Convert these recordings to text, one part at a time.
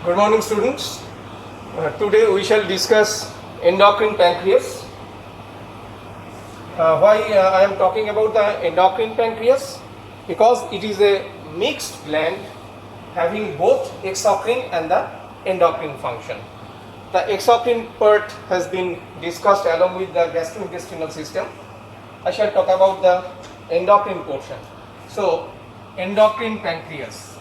Good morning, students. Today we shall discuss endocrine pancreas. Why I am talking about the endocrine pancreas? Because it is a mixed gland having both exocrine and the endocrine function. The exocrine part has been discussed along with the gastrointestinal system. I shall talk about the endocrine portion. So, endocrine pancreas.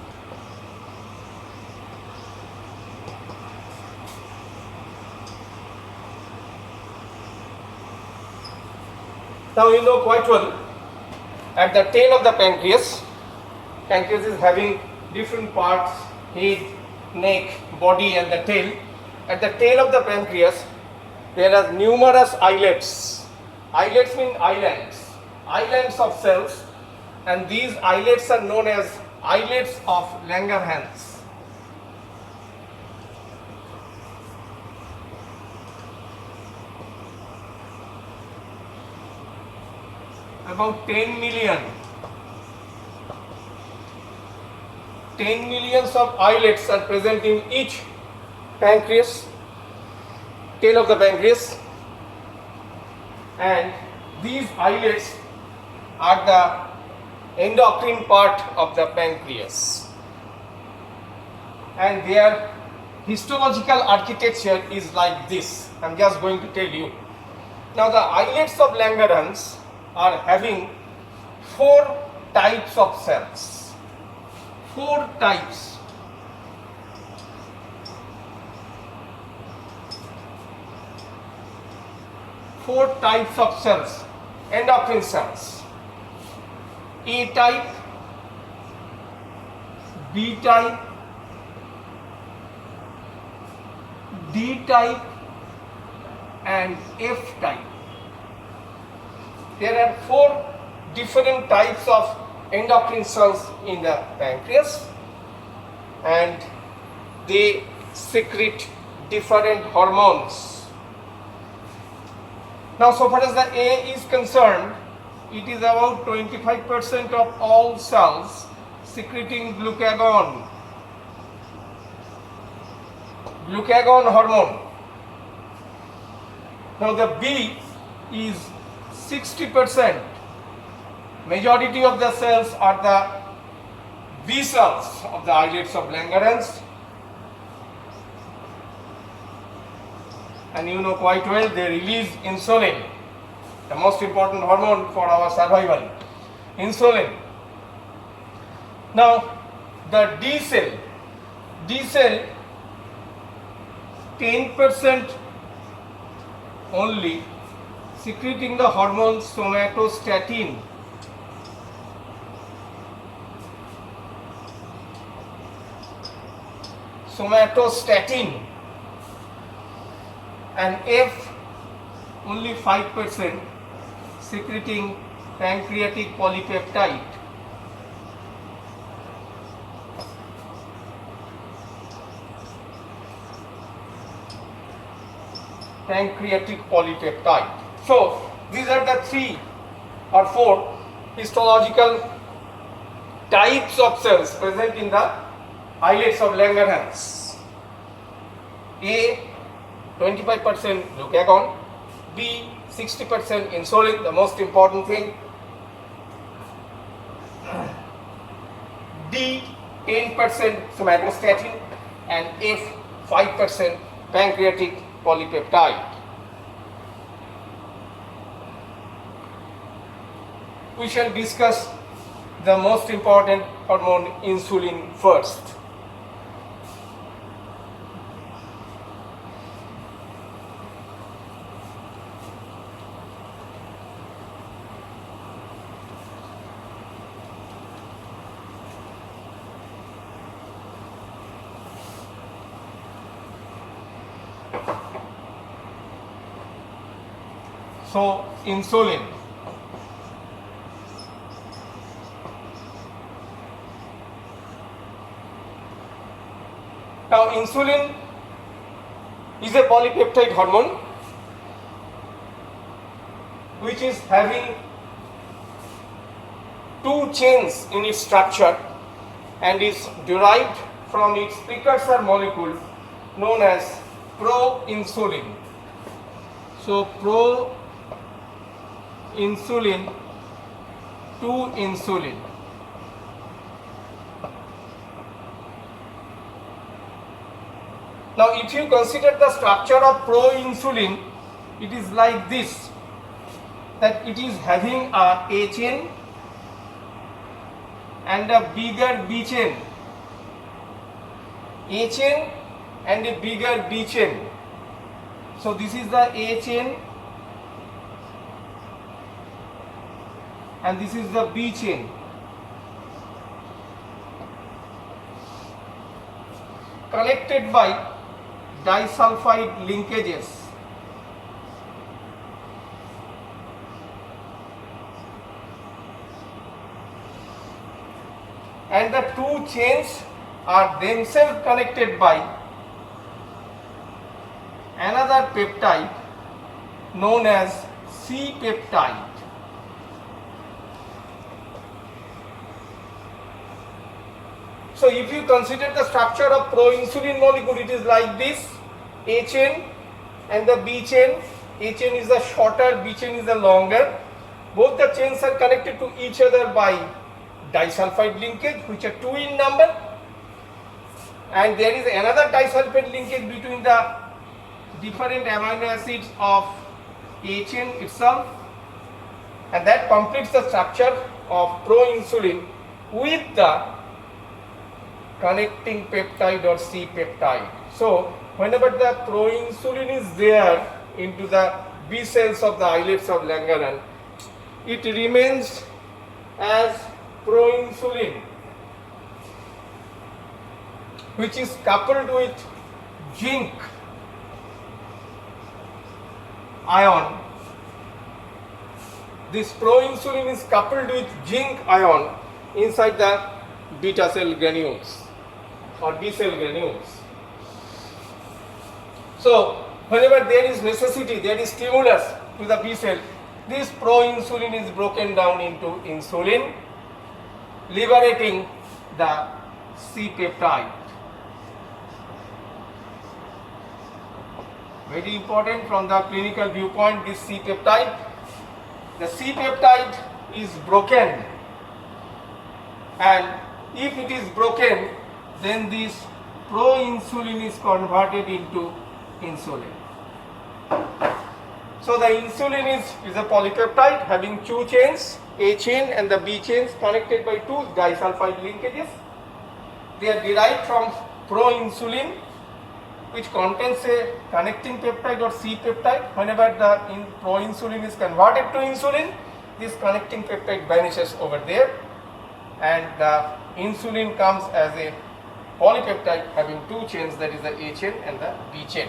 Now you know quite well, at the tail of the pancreas is having different parts, head, neck, body and the tail. At the tail of the pancreas, there are numerous islets. Islets mean islands of cells, and these islets are known as islets of Langerhans. About 10 millions of islets are present in each pancreas, tail of the pancreas, and these islets are the endocrine part of the pancreas, and their histological architecture is like this. I am just going to tell you. Now the islets of Langerhans are having 4 types of cells. 4 types. Four types of cells, endocrine cells. A type, B type, D type and F type. There are 4 different types of endocrine cells in the pancreas, and they secrete different hormones. Now, so far as the A is concerned, it is about 25% of all cells secreting glucagon hormone. Now, the B is 60%. Majority of the cells are the B cells of the islets of Langerhans, and you know quite well they release insulin, the most important hormone for our survival. Insulin. Now the D cell 10% only secreting the hormone somatostatin. And F only 5% secreting pancreatic polypeptide. So these are the 3 or 4 histological types of cells present in the islets of Langerhans. A 25% glucagon, B 60% insulin, the most important thing, D 10% somatostatin, and F 5% pancreatic polypeptide. We shall discuss the most important hormone, insulin, first. So, insulin. Now, insulin is a polypeptide hormone which is having 2 chains in its structure and is derived from its precursor molecule known as proinsulin. So proinsulin to insulin. Now if you consider the structure of proinsulin, it is like this, that it is having a A chain and a bigger B chain, A chain and a bigger B chain. So this is the A chain and this is the B chain. Connected by disulfide linkages. And the two chains are themselves connected by another peptide known as C-peptide. So if you consider the structure of proinsulin molecule, it is like this: A chain and the B chain. A chain is the shorter, B chain is the longer. Both the chains are connected to each other by disulfide linkage, which are 2 in number, and there is another disulfide linkage between the different amino acids of A chain itself, and that completes the structure of proinsulin with the connecting peptide or C-peptide. So whenever the proinsulin is there into the B cells of the islets of Langerhans, it remains as proinsulin, which is coupled with zinc ion. This proinsulin is coupled with zinc ion inside the beta cell granules or B cell granules. So whenever there is necessity, there is stimulus to the B cell, this proinsulin is broken down into insulin, liberating the C-peptide. Very important from the clinical viewpoint, this C-peptide. The C-peptide is broken, and if it is broken, then this proinsulin is converted into insulin. So the insulin is a polypeptide having 2 chains, A chain and the B chains, connected by 2 disulfide linkages. They are derived from proinsulin, which contains a connecting peptide or C-peptide. Whenever the proinsulin is converted to insulin, this connecting peptide vanishes over there, and the insulin comes as a polypeptide having 2 chains, that is the A chain and the B chain.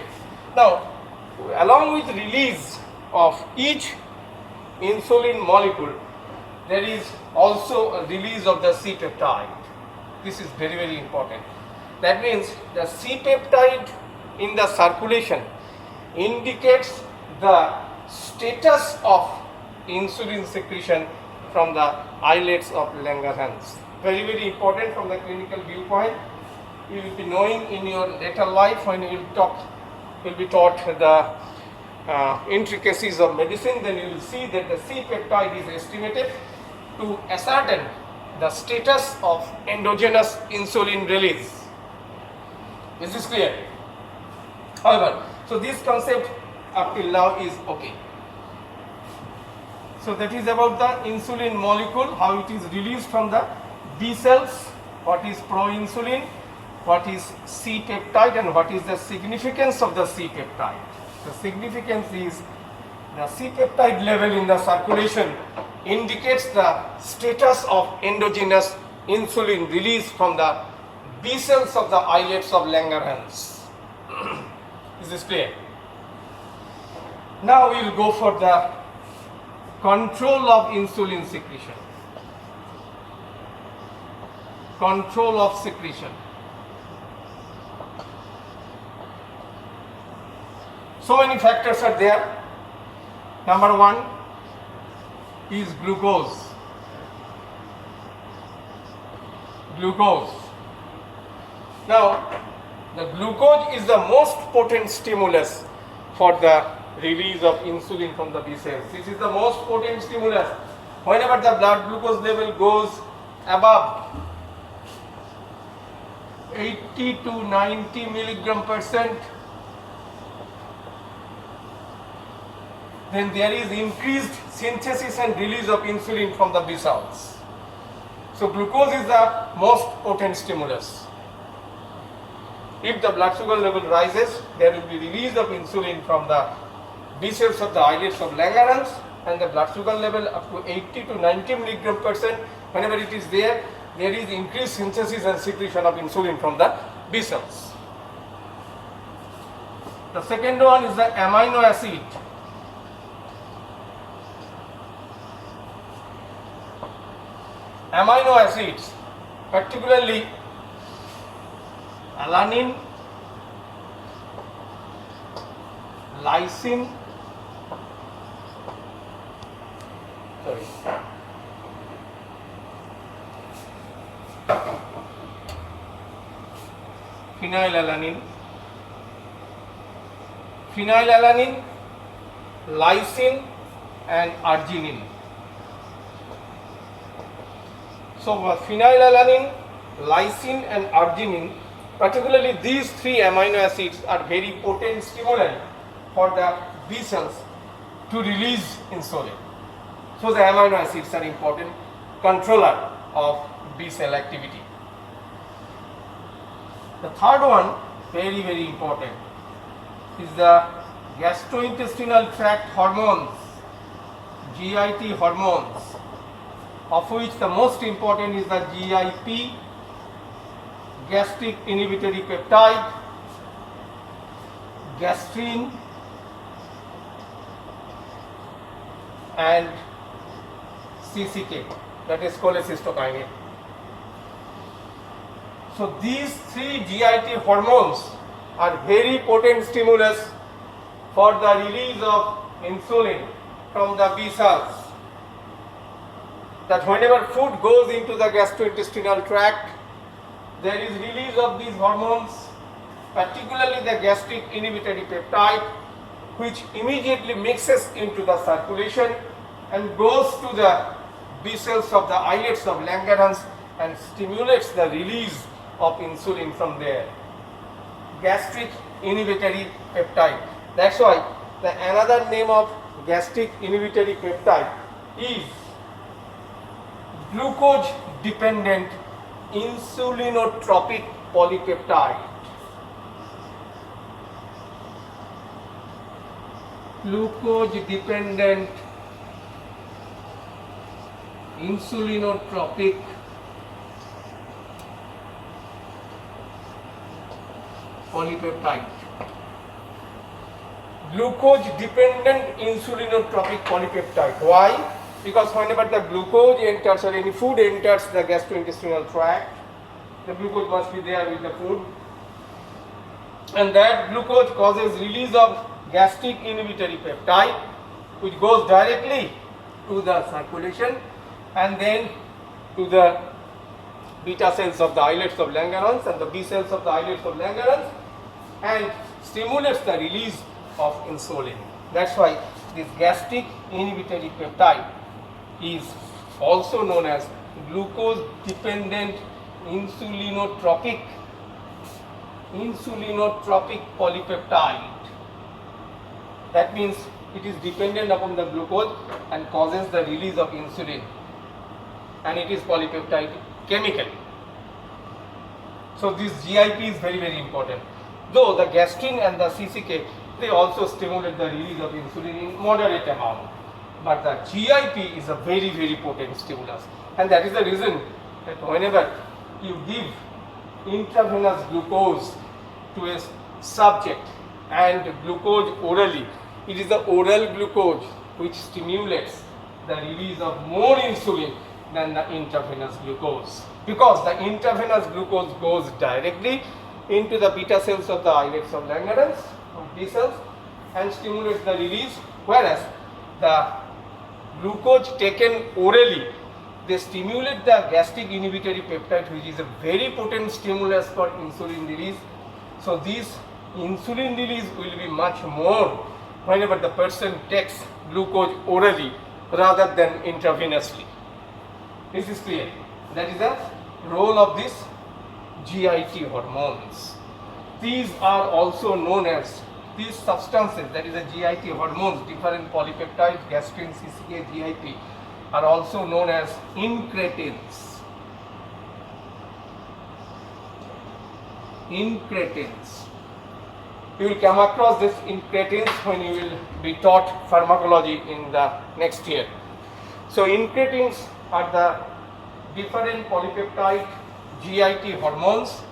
Now, along with release of each insulin molecule, there is also a release of the C-peptide. This is very, very important. That means the C-peptide in the circulation indicates the status of insulin secretion from the islets of Langerhans. Very, very important from the clinical viewpoint. You will be knowing in your later life when you will be taught the intricacies of medicine, then you will see that the C-peptide is estimated to ascertain the status of endogenous insulin release. Is this clear? However, so this concept up till now is okay. So that is about the insulin molecule, how it is released from the B cells, what is proinsulin, what is C-peptide, and what is the significance of the C-peptide. The significance is the C-peptide level in the circulation indicates the status of endogenous insulin release from the B cells of the islets of Langerhans. Is this clear? Now we will go for the control of insulin secretion. Control of secretion. So many factors are there. Number 1 is glucose. Now, the glucose is the most potent stimulus for the release of insulin from the B cells. This is the most potent stimulus. Whenever the blood glucose level goes above 80 to 90 milligram percent, then there is increased synthesis and release of insulin from the B cells. So glucose is the most potent stimulus. If the blood sugar level rises, there will be release of insulin from the B cells of the islets of Langerhans, and the blood sugar level up to 80 to 90 milligram percent, whenever it is there, there is increased synthesis and secretion of insulin from the B cells. The second one is the amino acid. Amino acids, particularly alanine, lysine, phenylalanine, lysine and arginine. So phenylalanine, lysine and arginine, particularly these three amino acids are very potent stimuli for the B cells to release insulin. So the amino acids are important controller of B cell activity. The third one, very important, is the gastrointestinal tract hormones, GIT hormones, of which the most important is the GIP, gastric inhibitory peptide, gastrin and CCK, that is cholecystokinin. So these three GIT hormones are very potent stimulus for the release of insulin from the B cells. That whenever food goes into the gastrointestinal tract, there is release of these hormones, particularly the gastric inhibitory peptide, which immediately mixes into the circulation and goes to the B cells of the islets of Langerhans and stimulates the release of insulin from there. Gastric inhibitory peptide. That's why the another name of gastric inhibitory peptide is glucose dependent insulinotropic polypeptide. Glucose dependent insulinotropic polypeptide. Glucose dependent insulinotropic polypeptide. Why? Because whenever the glucose enters or any food enters the gastrointestinal tract, the glucose must be there with the food, and that glucose causes release of gastric inhibitory peptide, which goes directly to the circulation and then to the beta cells of the islets of Langerhans and the B cells of the islets of Langerhans and stimulates the release of insulin. That's why this gastric inhibitory peptide is also known as glucose dependent insulinotropic polypeptide. That means it is dependent upon the glucose and causes the release of insulin, and it is polypeptide chemically. So this GIP is very important. Though the gastrin and the CCK, they also stimulate the release of insulin in moderate amount, but the GIP is a very potent stimulus, and that is the reason that whenever you give intravenous glucose to a subject and glucose orally, it is the oral glucose which stimulates the release of more insulin than the intravenous glucose, because the intravenous glucose goes directly into the beta cells of the islets of Langerhans, B cells, and stimulates the release, whereas the glucose taken orally they stimulate the gastric inhibitory peptide, which is a very potent stimulus for insulin release. So this insulin release will be much more whenever the person takes glucose orally rather than intravenously. This is clear. That is the role of these GIT hormones. These are also known as, these substances, that is the GIT hormones, different polypeptides, gastrin, CCK, GIP, are also known as incretins. Incretins. You will come across this incretins when you will be taught pharmacology in the next year. So incretins are the different polypeptide GIT hormones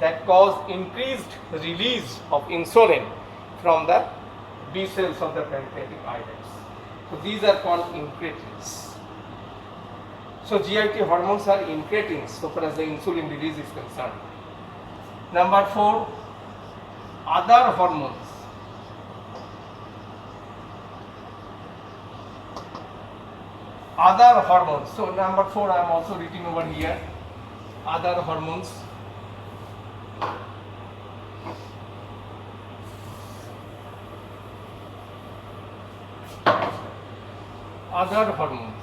that cause increased release of insulin from the B cells of the pancreatic islets. So these are called incretins. So GIT hormones are incretins so far as the insulin release is concerned. Number 4, other hormones. Other hormones. So number 4 I am also writing over here. Other hormones. Other hormones.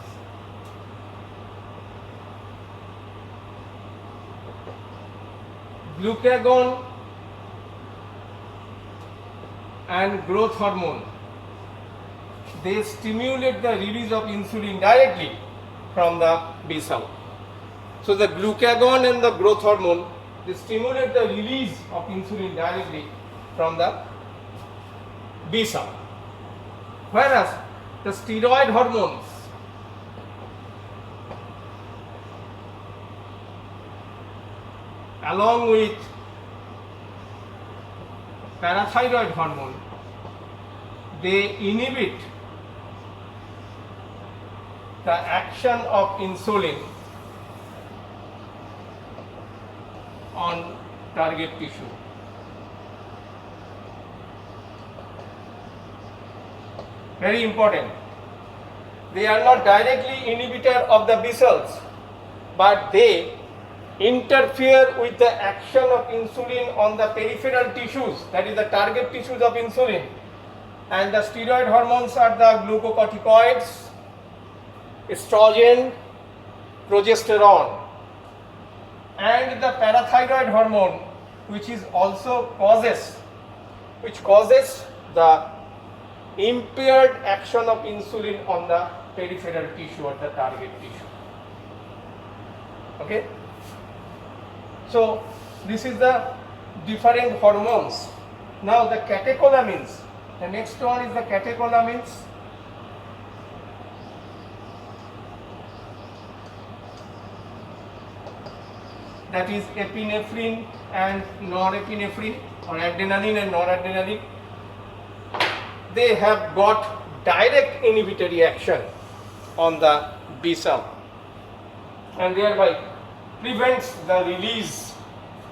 Glucagon and growth hormone, they stimulate the release of insulin directly from the B cell. So the glucagon and the growth hormone, they stimulate the release of insulin directly from the B cell. Whereas the steroid hormones, along with parathyroid hormone, they inhibit the action of insulin on target tissue. Very important. They are not directly inhibitor of the B cells, but they interfere with the action of insulin on the peripheral tissues, that is the target tissues of insulin. And the steroid hormones are the glucocorticoids, estrogen, progesterone, and the parathyroid hormone, which causes the impaired action of insulin on the peripheral tissue or the target tissue. Okay. So this is the different hormones. Now the catecholamines. The next one is the catecholamines. That is epinephrine and norepinephrine, or adrenaline and noradrenaline. They have got direct inhibitory action on the B cell and thereby prevents the release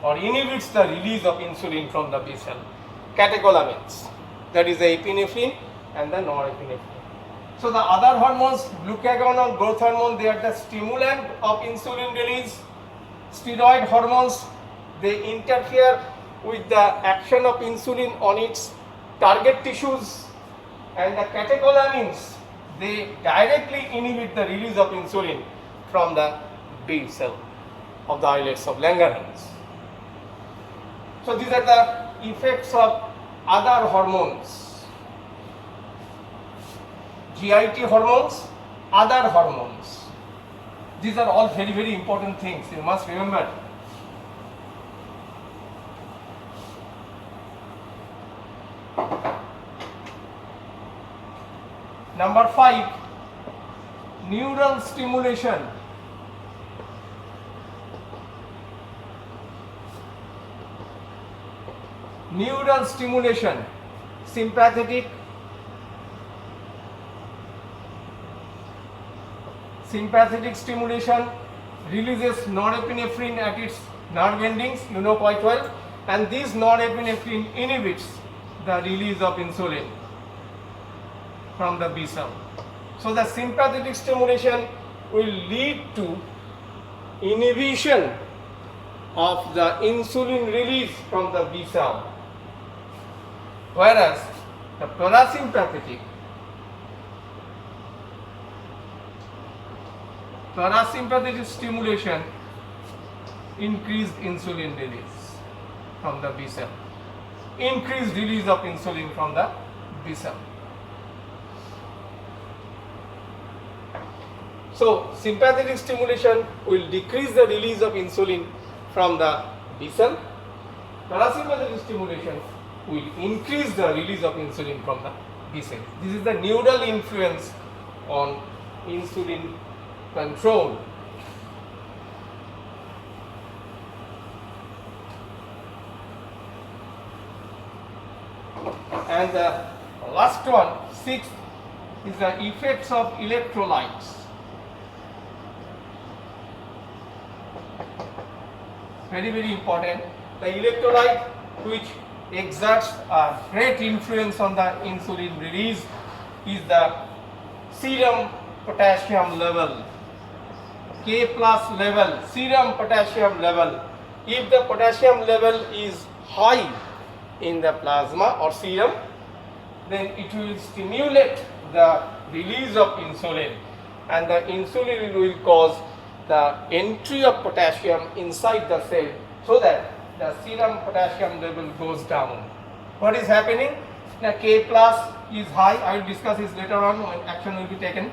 or inhibits the release of insulin from the B cell. Catecholamines, that is the epinephrine and the norepinephrine. So the other hormones, glucagon and growth hormone, they are the stimulant of insulin release. Steroid hormones, they interfere with the action of insulin on its target tissues, and the catecholamines, they directly inhibit the release of insulin from the B cell of the islets of Langerhans. So these are the effects of other hormones. GIT hormones, other hormones. These are all very, very important things, you must remember. Number 5, neural stimulation. Neural stimulation, sympathetic stimulation releases norepinephrine at its nerve endings, you know quite well, and this norepinephrine inhibits the release of insulin from the B cell. So the sympathetic stimulation will lead to inhibition of the insulin release from the B cell, whereas the parasympathetic stimulation increased insulin release from the B cell, increased release of insulin from the B cell. So sympathetic stimulation will decrease the release of insulin from the B cell. Parasympathetic stimulation will increase the release of insulin from the B cell. This is the neural influence on insulin control. And the last one, sixth, is the effects of electrolytes. Very, very important. The electrolyte which exerts a great influence on the insulin release is the serum potassium level, K plus level, serum potassium level. If the potassium level is high in the plasma or serum, then it will stimulate the release of insulin, and the insulin will cause the entry of potassium inside the cell, so that the serum potassium level goes down. What is happening? Now K plus is high. I will discuss this later on when action will be taken.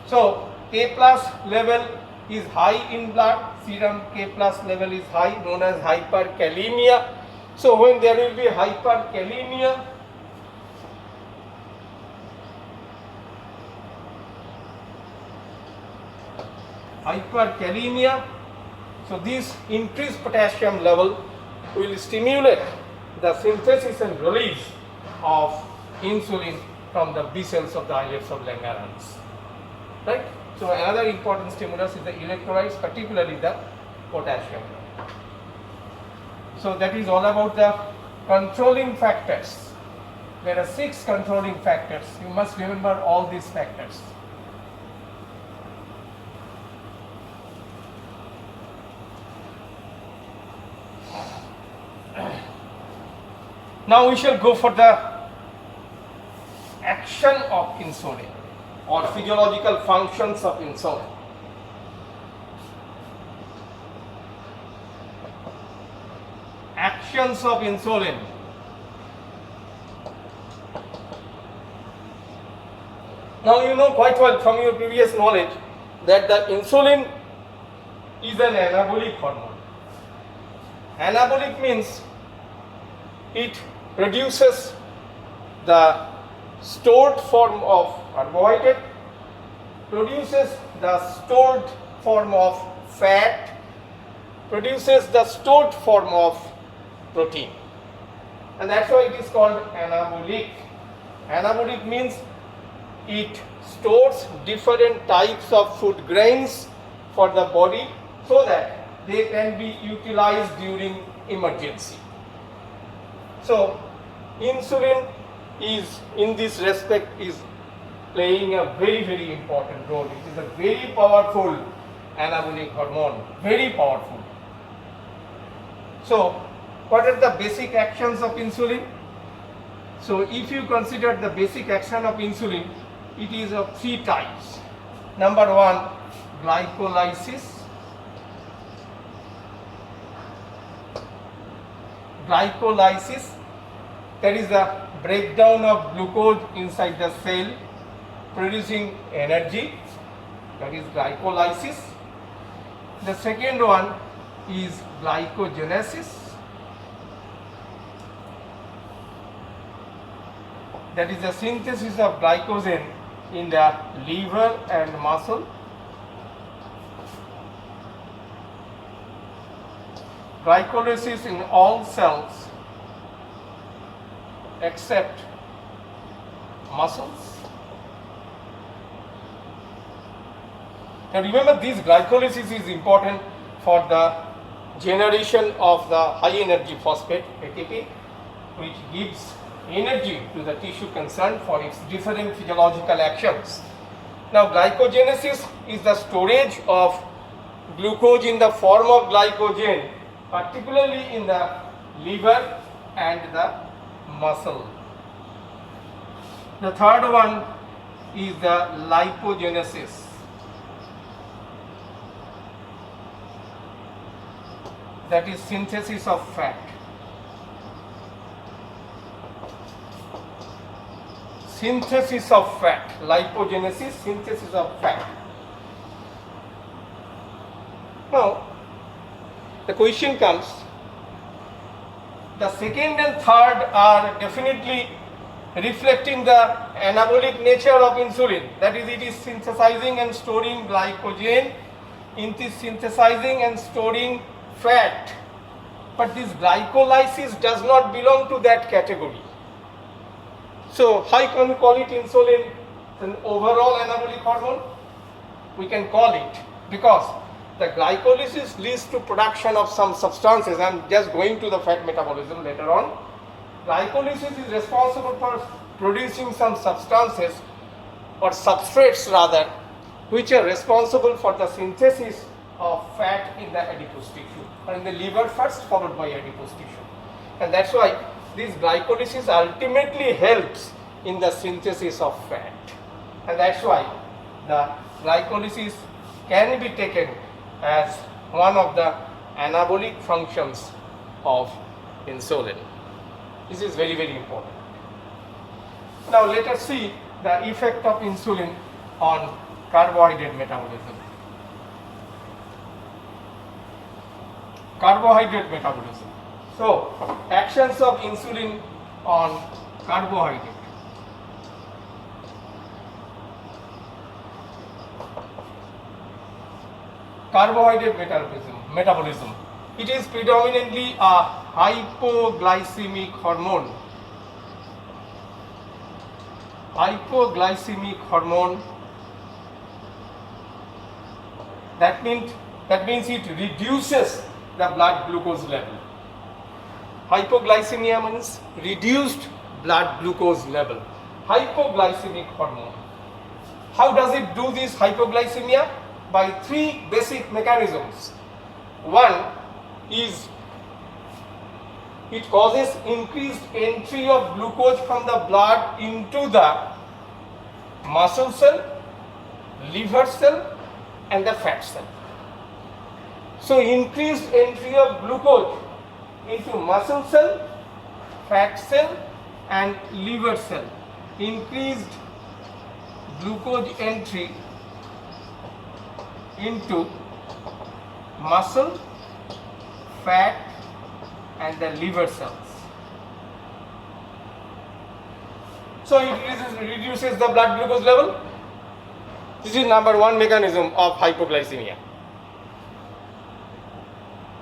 So K plus level is high in blood, serum K plus level is high, known as hyperkalemia. So when there will be hyperkalemia, so this increased potassium level will stimulate the synthesis and release of insulin from the B cells of the islets of Langerhans. Right? So another important stimulus is the electrolytes, particularly the potassium. So that is all about the controlling factors. There are 6 controlling factors. You must remember all these factors. Now we shall go for the action of insulin or physiological functions of insulin. Actions of insulin. Now you know quite well from your previous knowledge that the insulin is an anabolic hormone. Anabolic means it produces the stored form of carbohydrate, produces the stored form of fat, produces the stored form of protein, and that's why it is called anabolic. Anabolic means it stores different types of food grains for the body so that they can be utilized during emergency. So insulin is, in this respect, is playing a very, very important role. It is a very powerful anabolic hormone, very powerful. So what are the basic actions of insulin? So if you consider the basic action of insulin, it is of 3 types. Number 1, glycolysis. Glycolysis, that is the breakdown of glucose inside the cell, producing energy, that is glycolysis. The second one is glycogenesis, that is the synthesis of glycogen in the liver and muscle. Glycolysis in all cells except muscles. Now remember, this glycolysis is important for the generation of the high energy phosphate ATP, which gives energy to the tissue concerned for its different physiological actions. Now glycogenesis is the storage of glucose in the form of glycogen, particularly in the liver and the muscle. The third one is the lipogenesis. That is synthesis of fat. Synthesis of fat. Lipogenesis, synthesis of fat. Now, the question comes, the second and third are definitely reflecting the anabolic nature of insulin. That is, it is synthesizing and storing glycogen, it is synthesizing and storing fat. But this glycolysis does not belong to that category. So, how can we call it insulin? An overall anabolic hormone? We can call it, because the glycolysis leads to production of some substances. I am just going to the fat metabolism later on. Glycolysis is responsible for producing some substances or substrates rather, which are responsible for the synthesis of fat in the adipose tissue, or in the liver first, followed by adipose tissue. And that's why this glycolysis ultimately helps in the synthesis of fat. And that's why the glycolysis can be taken as one of the anabolic functions of insulin. This is very, very important. Now let us see the effect of insulin on carbohydrate metabolism. Carbohydrate metabolism. So, actions of insulin on carbohydrate. Carbohydrate metabolism. It is predominantly a hypoglycemic hormone. Hypoglycemic hormone. That means it reduces the blood glucose level. Hypoglycemia means reduced blood glucose level. Hypoglycemic hormone. How does it do this hypoglycemia? By three basic mechanisms. One is it causes increased entry of glucose from the blood into the muscle cell, liver cell and the fat cell. So increased entry of glucose into muscle cell, fat cell and liver cell. Increased glucose entry into muscle, fat and the liver cells. So it reduces the blood glucose level. This is number one mechanism of hypoglycemia.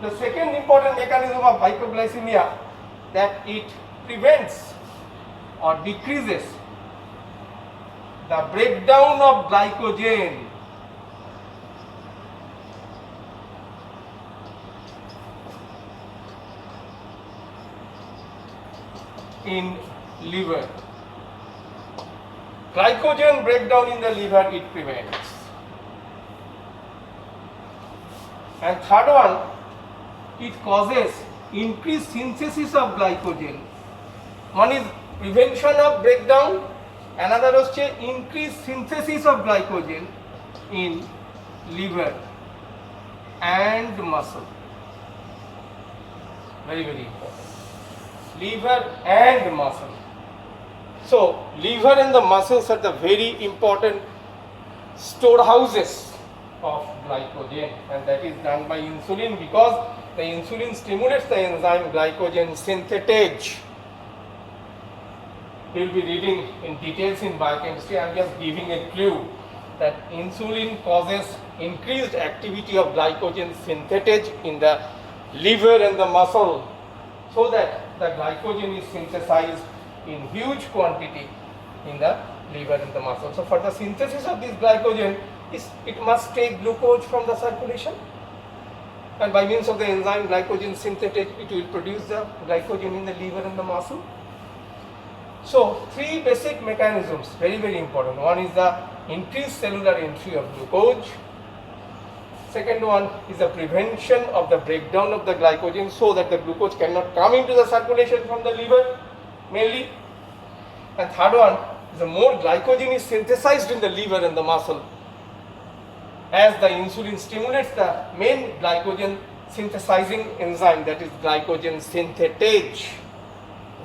The second important mechanism of hypoglycemia, that it prevents or decreases the breakdown of glycogen in liver. Glycogen breakdown in the liver it prevents. And third one, it causes increased synthesis of glycogen. One is prevention of breakdown, another is increased synthesis of glycogen in liver and muscle. Very, very important. Liver and muscle. So, liver and the muscles are the very important storehouses of glycogen, and that is done by insulin, because the insulin stimulates the enzyme glycogen synthetase. We will be reading in details in biochemistry. I am just giving a clue that insulin causes increased activity of glycogen synthetase in the liver and the muscle, so that the glycogen is synthesized in huge quantity in the liver and the muscle. So for the synthesis of this glycogen, it must take glucose from the circulation, and by means of the enzyme glycogen synthetase, it will produce the glycogen in the liver and the muscle. So, three basic mechanisms, very important. One is the increased cellular entry of glucose. Second one is the prevention of the breakdown of the glycogen so that the glucose cannot come into the circulation from the liver mainly. And third one is the more glycogen is synthesized in the liver and the muscle as the insulin stimulates the main glycogen synthesizing enzyme, that is glycogen synthetase.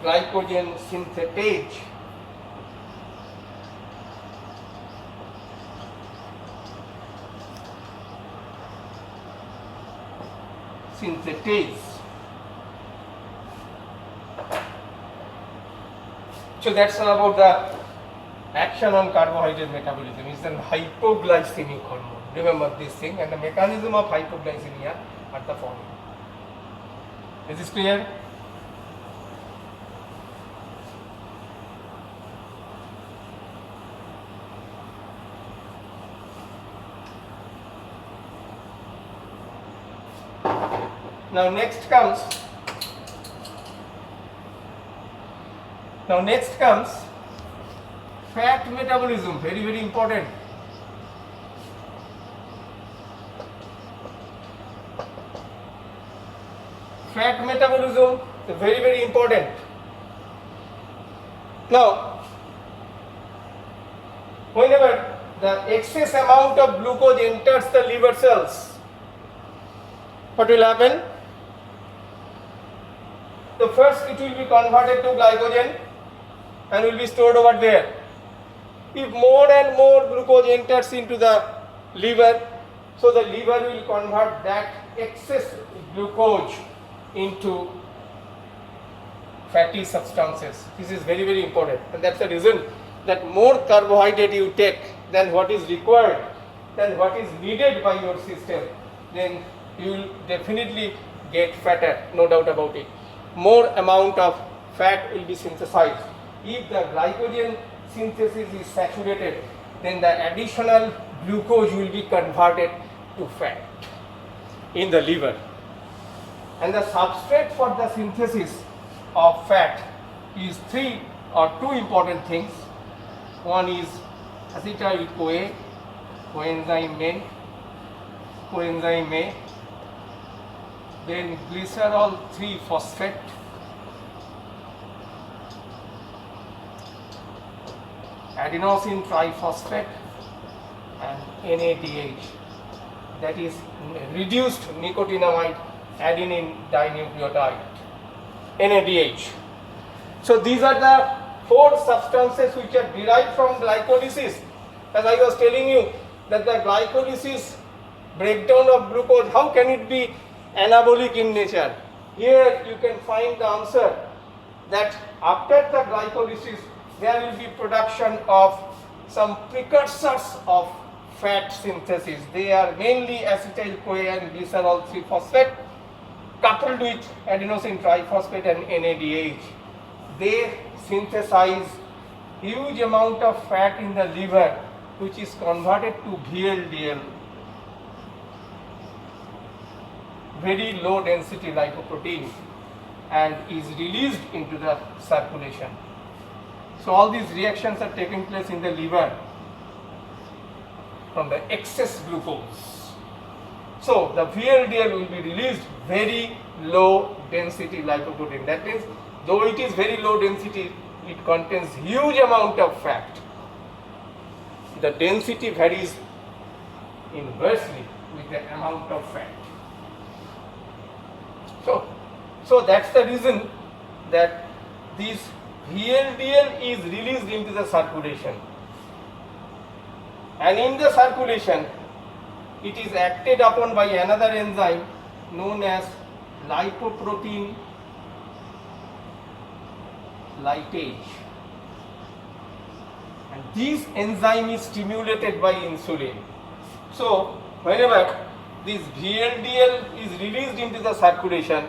Glycogen synthetase. Synthetase. So that's all about the action on carbohydrate metabolism. It's an hypoglycemic hormone. Remember this thing, and the mechanism of hypoglycemia are the following. Is this clear? Now next comes fat metabolism, very important. Fat metabolism is very important. Now, whenever the excess amount of glucose enters the liver cells, what will happen? So first it will be converted to glycogen and will be stored over there. If more and more glucose enters into the liver, so the liver will convert that excess glucose into fatty substances. This is very important, and that's the reason that more carbohydrate you take than what is required, than what is needed by your system, then you will definitely get fatter, no doubt about it. More amount of fat will be synthesized. If the glycogen synthesis is saturated, then the additional glucose will be converted to fat in the liver. And the substrate for the synthesis of fat is two important things. One is acetyl-CoA, coenzyme A, then glycerol 3-phosphate, adenosine triphosphate, and NADH, that is reduced nicotinamide adenine dinucleotide, NADH. So these are the 4 substances which are derived from glycolysis. As I was telling you that the glycolysis breakdown of glucose, how can it be anabolic in nature? Here you can find the answer that after the glycolysis there will be production of some precursors of fat synthesis. They are mainly acetyl-CoA and glycerol 3-phosphate coupled with adenosine triphosphate and NADH. They synthesize huge amount of fat in the liver which is converted to VLDL, very low density lipoprotein, and is released into the circulation. So all these reactions are taking place in the liver from the excess glucose. So the VLDL will be released very low density lipoprotein. That means though it is very low density, it contains huge amount of fat. The density varies inversely with the amount of fat. So that's the reason that this VLDL is released into the circulation, and in the circulation it is acted upon by another enzyme known as lipoprotein lipase, and this enzyme is stimulated by insulin. So whenever this VLDL is released into the circulation,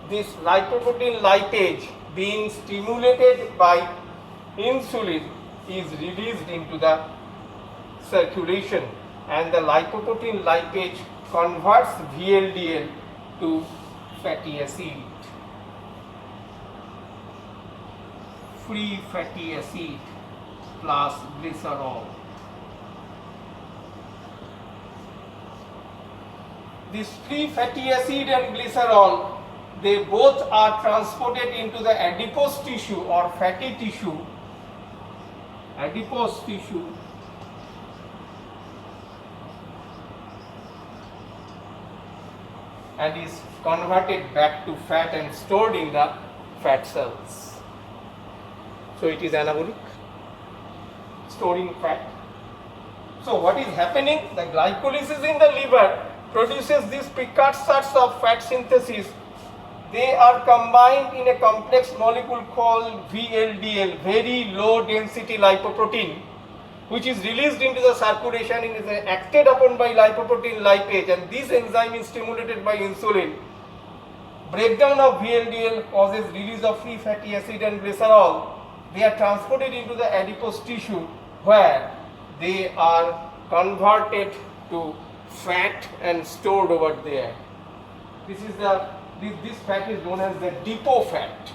this lipoprotein lipase being stimulated by insulin is released into the circulation, and the lipoprotein lipase converts VLDL to fatty acid. free fatty acid plus glycerol. This free fatty acid and glycerol, they both are transported into the adipose tissue or fatty tissue, adipose tissue, and is converted back to fat and stored in the fat cells. So it is anabolic, storing fat. So what is happening? The glycolysis in the liver produces these precursors of fat synthesis. They are combined in a complex molecule called VLDL, very low density lipoprotein, which is released into the circulation and is acted upon by lipoprotein lipase, and this enzyme is stimulated by insulin. Breakdown of VLDL causes release of free fatty acid and glycerol. They are transported into the adipose tissue where they are converted to fat and stored over there. This fat is known as the depot fat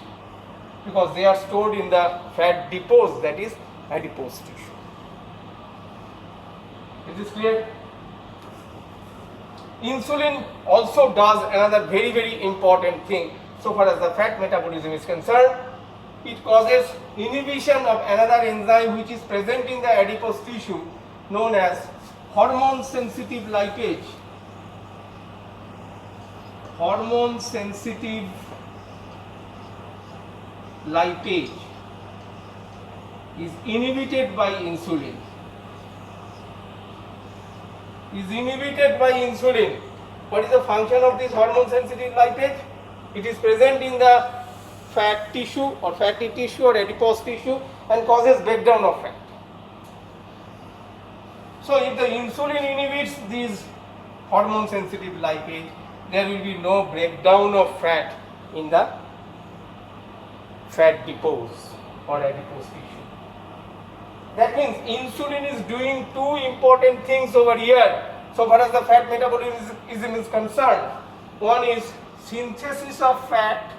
because they are stored in the fat depots, that is adipose tissue. Is this clear? Insulin also does another very important thing so far as the fat metabolism is concerned. It causes inhibition of another enzyme which is present in the adipose tissue known as hormone sensitive lipase. Hormone sensitive lipase is inhibited by insulin. What is the function of this hormone sensitive lipase? It is present in the fat tissue or fatty tissue or adipose tissue and causes breakdown of fat. So if the insulin inhibits these hormone sensitive lipase, there will be no breakdown of fat in the fat depots or adipose tissue. That means insulin is doing two important things over here so far as the fat metabolism is concerned. One is synthesis of fat,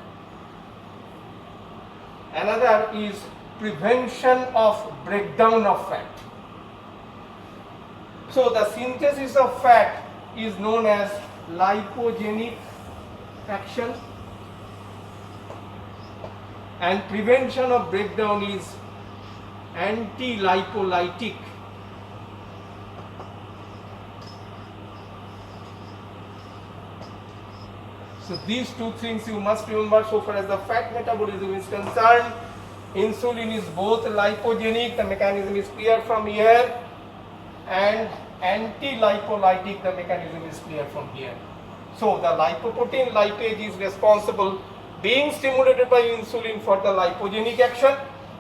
another is prevention of breakdown of fat. So the synthesis of fat is known as lipogenic action and prevention of breakdown is anti-lipolytic. So these two things you must remember so far as the fat metabolism is concerned. Insulin is both lipogenic, the mechanism is clear from here, and anti-lipolytic, the mechanism is clear from here. So the lipoprotein lipase is responsible, being stimulated by insulin for the lipogenic action,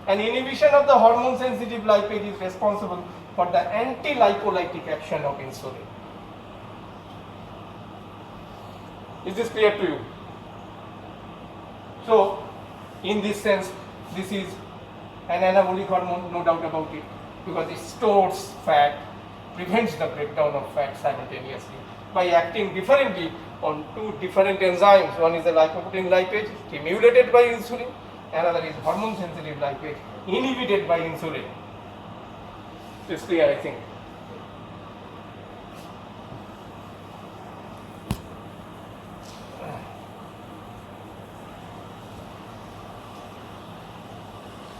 and inhibition of the hormone sensitive lipase is responsible for the anti-lipolytic action of insulin. Is this clear to you? So in this sense, this is an anabolic hormone, no doubt about it, because it stores fat, prevents the breakdown of fat simultaneously by acting differently on two different enzymes. One is the lipoprotein lipase stimulated by insulin, another is hormone sensitive lipase inhibited by insulin. It's clear, I think.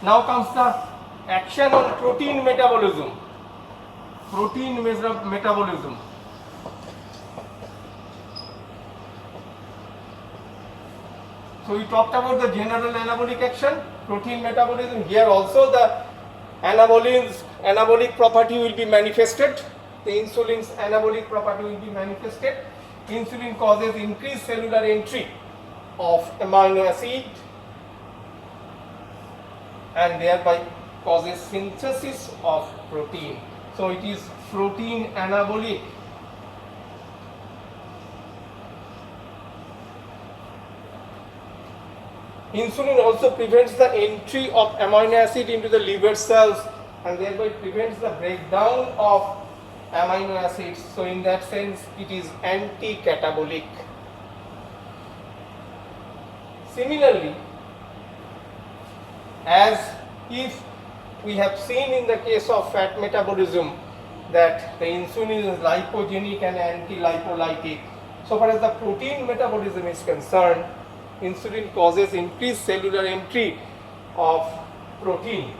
Now comes the action on protein metabolism. Protein metabolism. So we talked about the general anabolic action, protein metabolism. Here also the anabolic property will be manifested. The insulin's anabolic property will be manifested. Insulin causes increased cellular entry of amino acid and thereby causes synthesis of protein. So it is protein anabolic. Insulin also prevents the entry of amino acid into the liver cells and thereby prevents the breakdown of amino acids. So in that sense, it is anti-catabolic. Similarly, as if we have seen in the case of fat metabolism that the insulin is lipogenic and anti-lipolytic, so far as the protein metabolism is concerned, insulin causes increased cellular entry of protein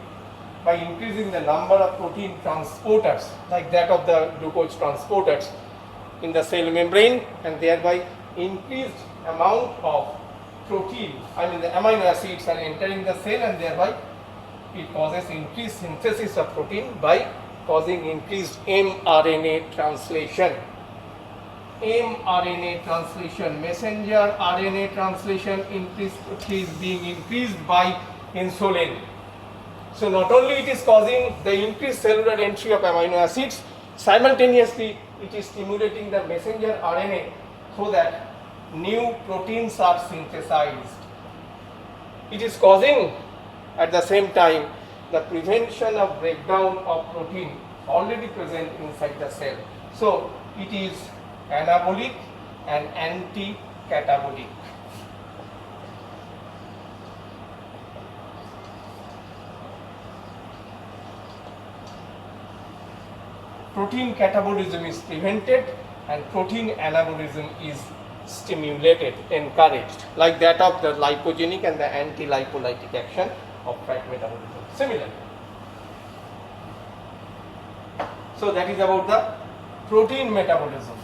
by increasing the number of protein transporters like that of the glucose transporters in the cell membrane, and thereby increased amount of protein, the amino acids are entering the cell, and thereby it causes increased synthesis of protein by causing increased mRNA translation. mRNA translation, messenger RNA translation is being increased by insulin. So not only it is causing the increased cellular entry of amino acids, simultaneously it is stimulating the messenger RNA so that new proteins are synthesized. It is causing at the same time the prevention of breakdown of protein already present inside the cell. So it is anabolic and anti-catabolic. Protein catabolism is prevented and protein anabolism is stimulated, encouraged, like that of the lipogenic and the anti-lipolytic action of fat metabolism. Similarly, so that is about the protein metabolism.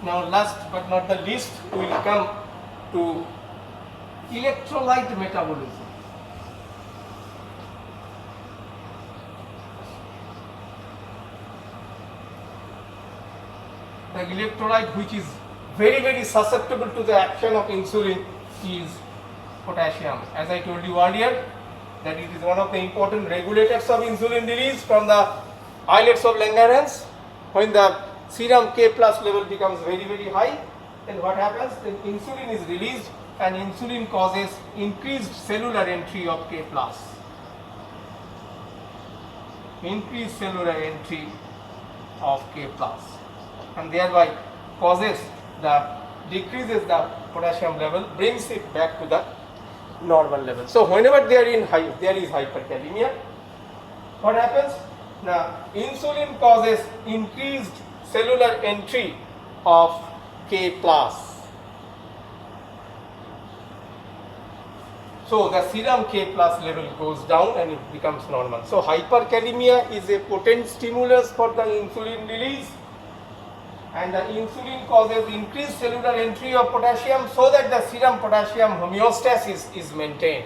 Now last but not the least, we will come to electrolyte metabolism. The electrolyte which is very susceptible to the action of insulin is potassium. As I told you earlier, that it is one of the important regulators of insulin release from the islets of Langerhans. When the serum K plus level becomes very high, then what happens? Then insulin is released, and insulin causes increased cellular entry of K plus. Increased cellular entry of K plus, and thereby decreases the potassium level, brings it back to the normal level. So whenever there is hyperkalemia, what happens? Now insulin causes increased cellular entry of K plus. So the serum K plus level goes down and it becomes normal. So hyperkalemia is a potent stimulus for the insulin release, and the insulin causes increased cellular entry of potassium so that the serum potassium homeostasis is maintained.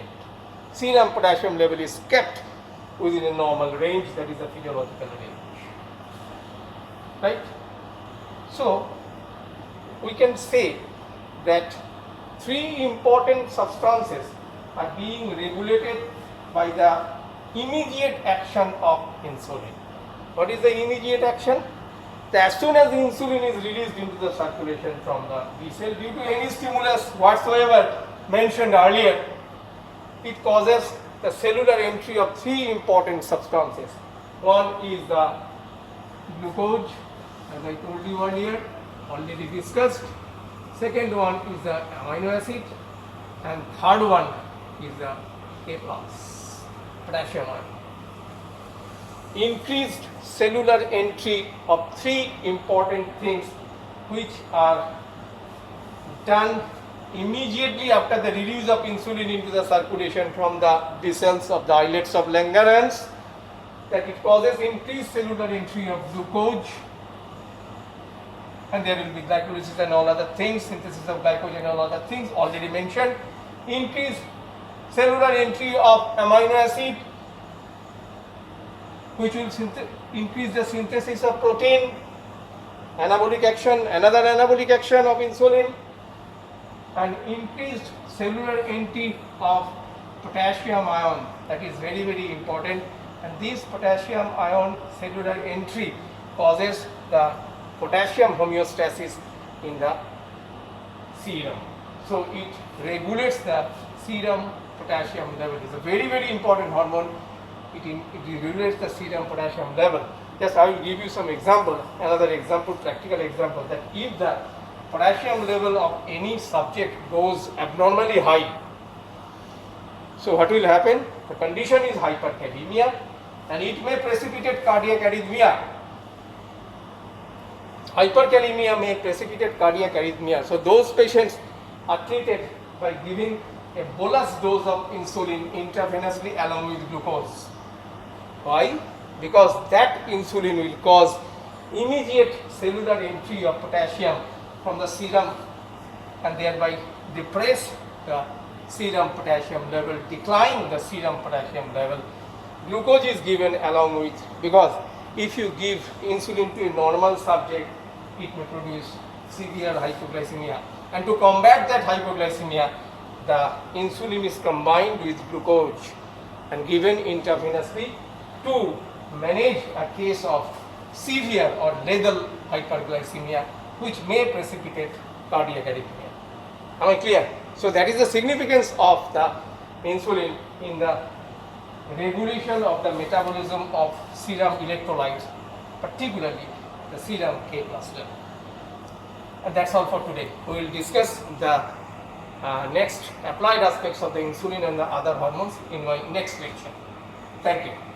Serum potassium level is kept within a normal range, that is the physiological range. Right? So we can say that three important substances are being regulated by the immediate action of insulin. What is the immediate action? As soon as the insulin is released into the circulation from the B cell due to any stimulus whatsoever mentioned earlier, it causes the cellular entry of three important substances. One is the glucose, as I told you earlier, already discussed. Second one is the amino acid, and third one is the K plus, potassium ion. Increased cellular entry of three important things which are done immediately after the release of insulin into the circulation from the B cells of the islets of Langerhans, that it causes increased cellular entry of glucose, and there will be glycolysis and all other things, synthesis of glycogen and all other things already mentioned. Increased cellular entry of amino acid, which will increase the synthesis of protein, anabolic action, another anabolic action of insulin, and increased cellular entry of potassium ion. That is very important, and this potassium ion cellular entry causes the potassium homeostasis in the serum. So it regulates the serum potassium level. It is a very important hormone. It regulates the serum potassium level. Just I will give you some example, another example, practical example, that if the potassium level of any subject goes abnormally high, So what will happen? The condition is hyperkalemia and it may precipitate cardiac arrhythmia. Hyperkalemia may precipitate cardiac arrhythmia. So those patients are treated by giving a bolus dose of insulin intravenously along with glucose. Why? Because that insulin will cause immediate cellular entry of potassium from the serum and thereby depress the serum potassium level, decline the serum potassium level. Glucose is given along with, because if you give insulin to a normal subject, it may produce severe hypoglycemia. And to combat that hypoglycemia, the insulin is combined with glucose and given intravenously to manage a case of severe or lethal hyperglycemia, which may precipitate cardiac arrhythmia. Am I clear? So that is the significance of the insulin in the regulation of the metabolism of serum electrolytes, particularly the serum K plus level. And that's all for today. We will discuss the next applied aspects of the insulin and the other hormones in my next lecture. Thank you.